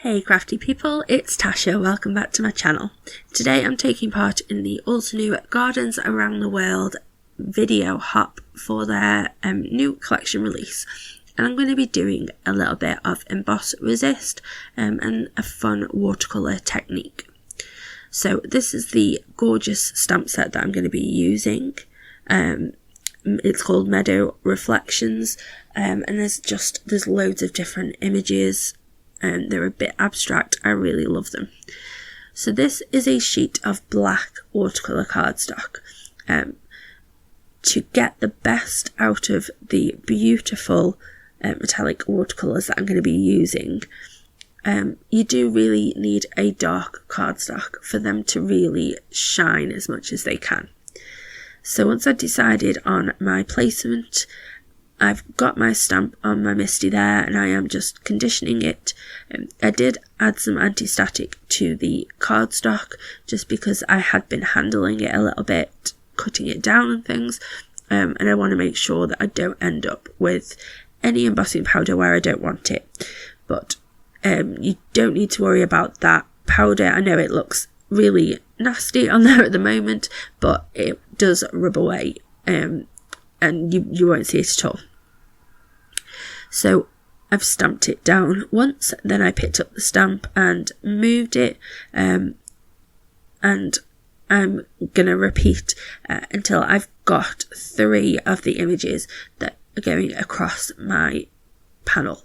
Hey crafty people, it's Tasha, welcome back to my channel. Today I'm taking part in the Altenew Gardens Around the World video hop for their new collection release. And I'm going to be doing a little bit of emboss resist and a fun watercolour technique. So this is the gorgeous stamp set that I'm going to be using. It's called Meadow Reflections and there's loads of different images. They're a bit abstract. I really love them. So this is a sheet of black watercolour cardstock. To get the best out of the beautiful metallic watercolours that I'm going to be using, you do really need a dark cardstock for them to really shine as much as they can. So once I've decided on my placement, I've got my stamp on my Misty there and I am just conditioning it. I did add some anti-static to the cardstock just because I had been handling it a little bit, cutting it down and things, and I want to make sure that I don't end up with any embossing powder where I don't want it. But you don't need to worry about that powder. I know it looks really nasty on there at the moment, but it does rub away and you won't see it at all. So I've stamped it down once, then I picked up the stamp and moved it, and I'm going to repeat until I've got 3 of the images that are going across my panel.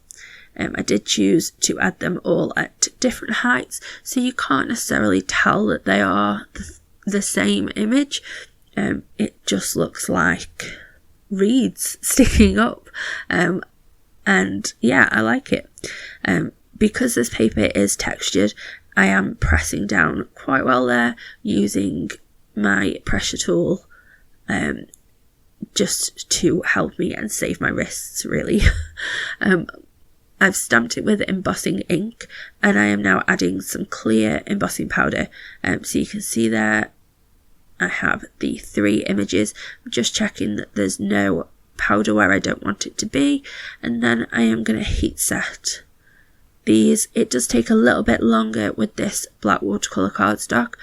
I did choose to add them all at different heights, so you can't necessarily tell that they are the same image. It just looks like reeds sticking up. And yeah, I like it. Because this paper is textured, I am pressing down quite well there using my pressure tool just to help me and save my wrists, really. I've stamped it with embossing ink and I am now adding some clear embossing powder. So you can see there I have the 3 images. I'm just checking that there's no powder where I don't want it to be, and then I am going to heat set these. It does take a little bit longer with this black watercolour cardstock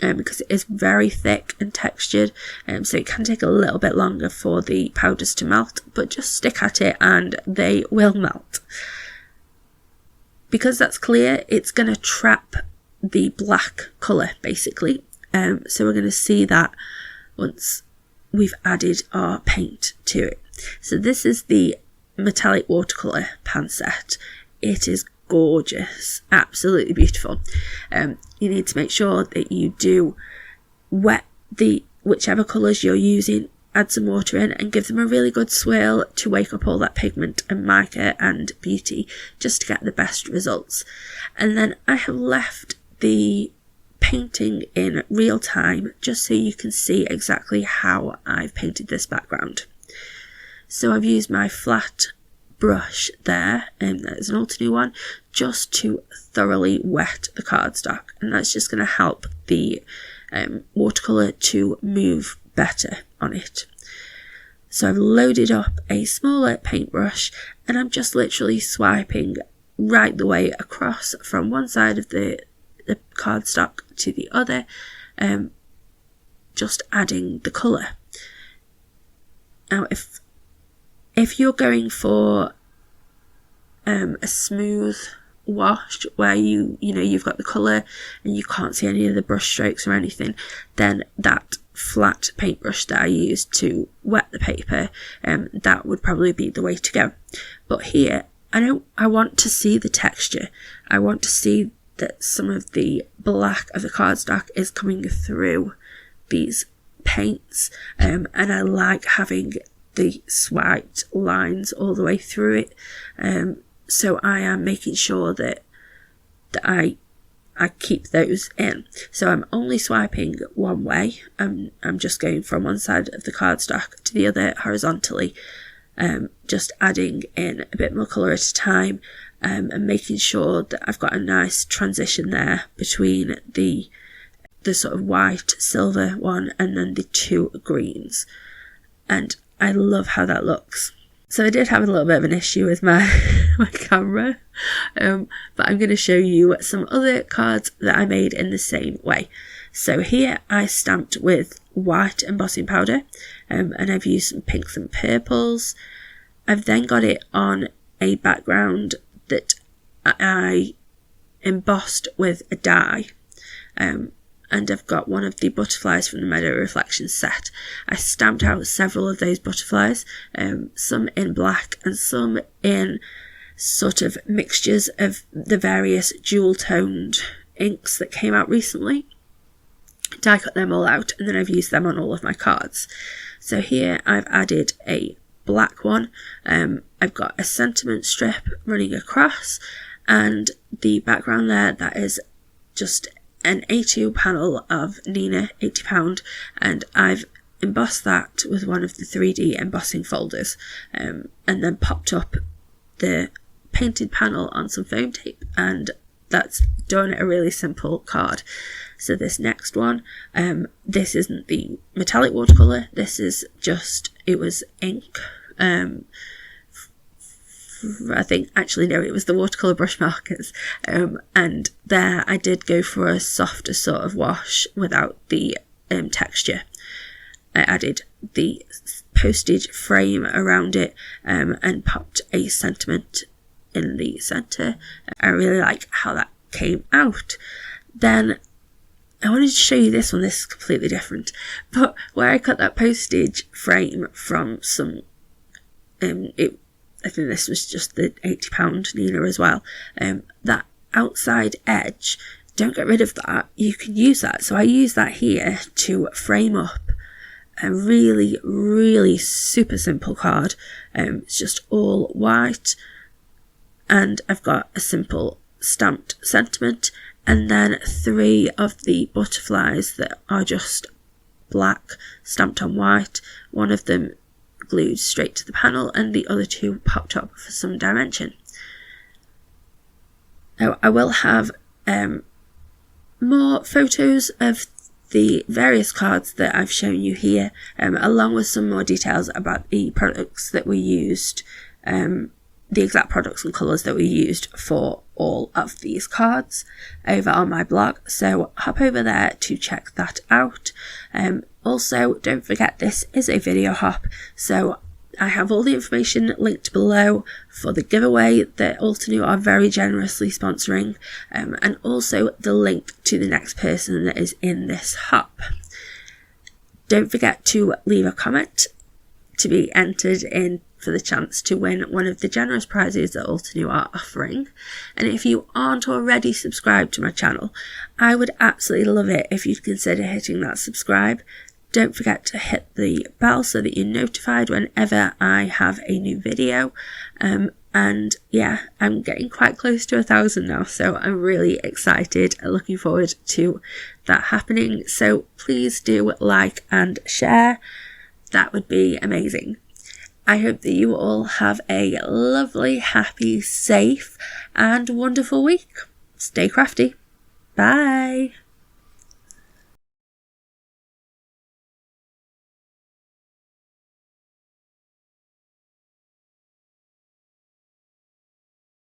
because it is very thick and textured, so it can take a little bit longer for the powders to melt, but just stick at it and they will melt. Because that's clear, it's going to trap the black colour basically, so we're going to see that once we've added our paint to it. So this is the metallic watercolour pan set. It is gorgeous, absolutely beautiful. You need to make sure that you do wet whichever colours you're using, add some water in and give them a really good swirl to wake up all that pigment and mica and beauty just to get the best results. And then I have left the painting in real time just so you can see exactly how I've painted this background. So I've used my flat brush there, and there's an Altenew one, just to thoroughly wet the cardstock, and that's just going to help the watercolour to move better on it. So I've loaded up a smaller paintbrush and I'm just literally swiping right the way across from one side of the cardstock to the other, just adding the colour. Now if you're going for a smooth wash where you've got the colour and you can't see any of the brush strokes or anything, then that flat paintbrush that I used to wet the paper, that would probably be the way to go. But here I want to see the texture. I want to see that some of the black of the cardstock is coming through these paints, and I like having the swiped lines all the way through it, so I am making sure that I keep those in. So I'm only swiping one way. I'm just going from one side of the cardstock to the other horizontally, just adding in a bit more colour at a time, and making sure that I've got a nice transition there between the sort of white silver one and then the 2 greens, and I love how that looks. So I did have a little bit of an issue with my my camera, but I'm going to show you some other cards that I made in the same way. So here I stamped with white embossing powder, and I've used some pinks and purples. I've then got it on a background that I embossed with a die, and I've got one of the butterflies from the Meadow Reflections set. I stamped out several of those butterflies, some in black and some in sort of mixtures of the various dual-toned inks that came out recently. Die cut them all out, and then I've used them on all of my cards. So here I've added a black one. I've got a sentiment strip running across, and the background there, that is just an A2 panel of Nina £80, and I've embossed that with one of the 3D embossing folders, and then popped up the painted panel on some foam tape, and that's done a really simple card. So this next one, this isn't the metallic watercolour, this is just, it was ink. I think, actually no, it was the watercolour brush markers, and there I did go for a softer sort of wash without the texture. I added the postage frame around it, and popped a sentiment in the centre. I really like how that came out. Then I wanted to show you this one. This is completely different, but where I cut that postage frame from some, I think this was just the £80 Nina as well, that outside edge, don't get rid of that, you can use that. So I use that here to frame up a really, really super simple card. It's just all white, and I've got a simple stamped sentiment, and then 3 of the butterflies that are just black stamped on white. One of them glued straight to the panel, and the other 2 popped up for some dimension. Now I will have more photos of the various cards that I've shown you here, along with some more details about the products that we used, the exact products and colours that we used for all of these cards over on my blog. So hop over there to check that out. Also, don't forget, this is a video hop, so I have all the information linked below for the giveaway that Altenew are very generously sponsoring, and also the link to the next person that is in this hop. Don't forget to leave a comment to be entered in for the chance to win one of the generous prizes that Altenew are offering. And if you aren't already subscribed to my channel, I would absolutely love it if you'd consider hitting that subscribe. Don't forget to hit the bell so that you're notified whenever I have a new video. And yeah, I'm getting quite close to 1,000 now, so I'm really excited and looking forward to that happening. So please do like and share. That would be amazing. I hope that you all have a lovely, happy, safe and wonderful week. Stay crafty. Bye.